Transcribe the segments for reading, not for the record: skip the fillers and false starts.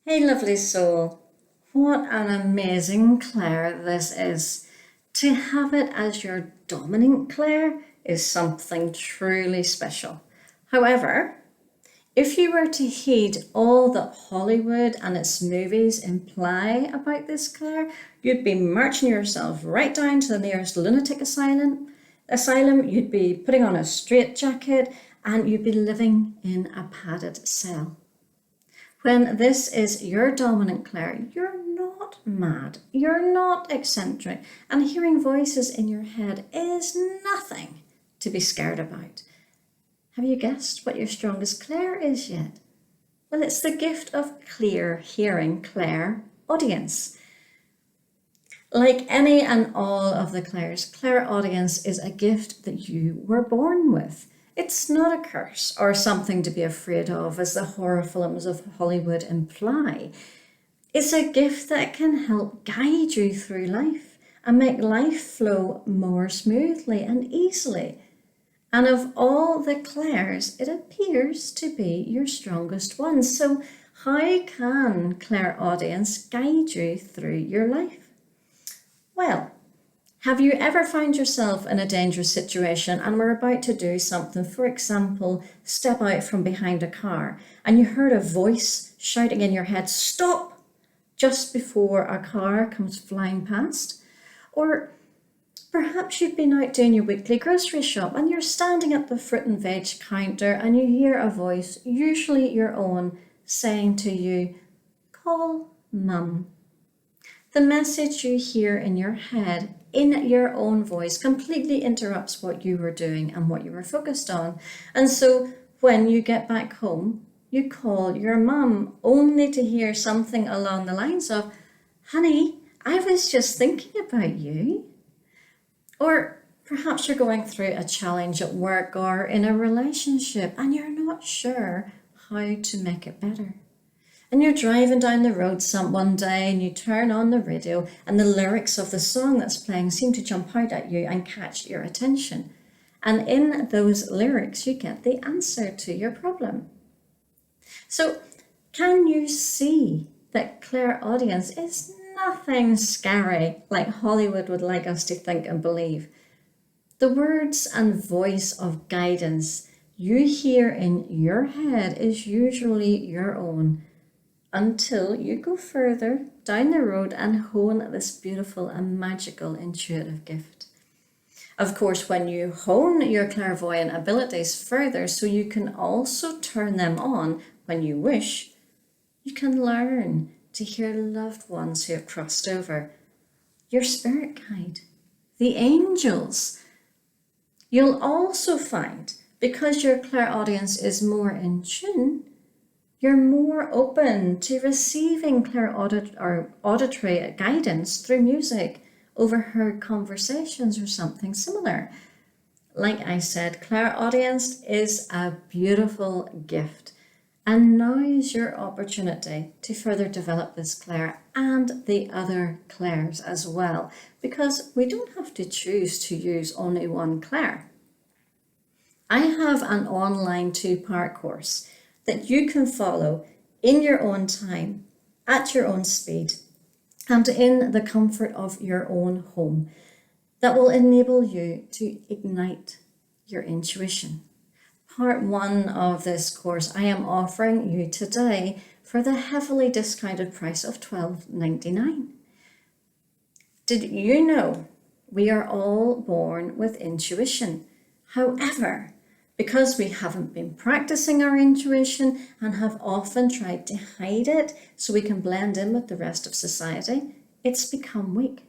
Hey, lovely soul. What an amazing Claire this is. To have it as your dominant Claire is something truly special. However, if you were to heed all that Hollywood and its movies imply about this Claire, you'd be marching yourself right down to the nearest lunatic asylum, you'd be putting on a straitjacket, and you'd be living in a padded cell. When this is your dominant Claire, you're not mad, you're not eccentric, and hearing voices in your head is nothing to be scared about. Have you guessed what your strongest Claire is yet? Well, it's the gift of clear hearing, clairaudience. Like any and all of the Claires, clairaudience is a gift that you were born with. It's not a curse or something to be afraid of, as the horror films of Hollywood imply. It's a gift that can help guide you through life and make life flow more smoothly and easily. And of all the Claires, it appears to be your strongest one. So, how can clairaudience guide you through your life? Well, have you ever found yourself in a dangerous situation and were about to do something, for example, step out from behind a car, and you heard a voice shouting in your head, "Stop!" just before a car comes flying past? Or perhaps you've been out doing your weekly grocery shop and you're standing at the fruit and veg counter and you hear a voice, usually your own, saying to you, "Call Mum." The message you hear in your head, in your own voice, completely interrupts what you were doing and what you were focused on. And so when you get back home, you call your mum only to hear something along the lines of, "Honey, I was just thinking about you." Or perhaps you're going through a challenge at work or in a relationship and you're not sure how to make it better. And you're driving down the road one day and you turn on the radio and the lyrics of the song that's playing seem to jump out at you and catch your attention. And in those lyrics, you get the answer to your problem. So, can you see that clairaudience is nothing scary like Hollywood would like us to think and believe? The words and voice of guidance you hear in your head is usually your own, until you go further down the road and hone this beautiful and magical intuitive gift. Of course, when you hone your clairvoyant abilities further so you can also turn them on when you wish, you can learn to hear loved ones who have crossed over, your spirit guide, the angels. You'll also find, because your clairaudience is more in tune, you're more open to receiving auditory guidance through music, overheard conversations, or something similar. Like I said, clairaudience is a beautiful gift. And now is your opportunity to further develop this Claire and the other Claires as well, because we don't have to choose to use only one Claire. I have an online 2-part course that you can follow in your own time, at your own speed, and in the comfort of your own home, that will enable you to ignite your intuition. Part 1 of this course I am offering you today for the heavily discounted price of $12.99. Did you know we are all born with intuition? However, because we haven't been practicing our intuition and have often tried to hide it so we can blend in with the rest of society, it's become weak.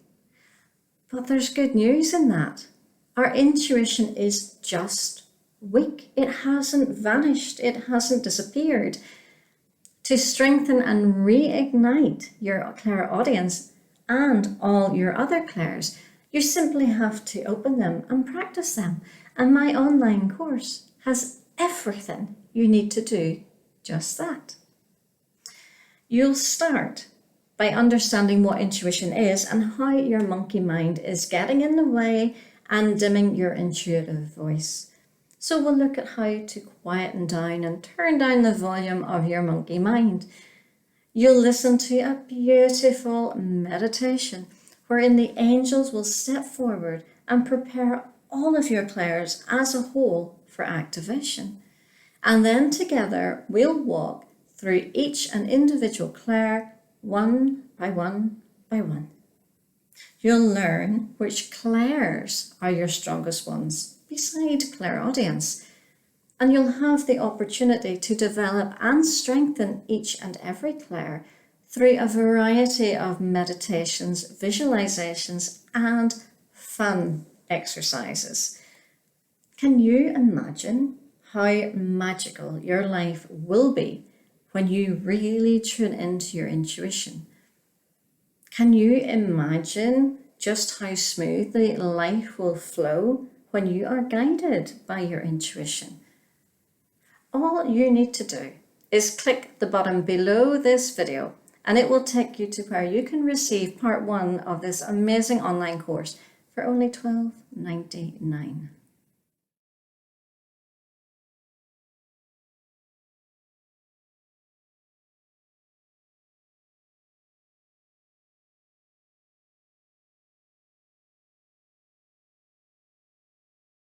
But there's good news in that. Our intuition is just weak. It hasn't vanished. It hasn't disappeared. To strengthen and reignite your clairaudience and all your other clairs, you simply have to open them and practice them. And my online course has everything you need to do just that. You'll start by understanding what intuition is and how your monkey mind is getting in the way and dimming your intuitive voice. So we'll look at how to quieten down and turn down the volume of your monkey mind. You'll listen to a beautiful meditation wherein the angels will step forward and prepare all of your clairs as a whole for activation. And then together we'll walk through each and individual clair one by one by one. You'll learn which clairs are your strongest ones beside clairaudience, and you'll have the opportunity to develop and strengthen each and every clair through a variety of meditations, visualizations, and fun exercises. Can you imagine how magical your life will be when you really tune into your intuition? Can you imagine just how smoothly life will flow when you are guided by your intuition? All you need to do is click the button below this video and it will take you to where you can receive part 1 of this amazing online course for only $12.99.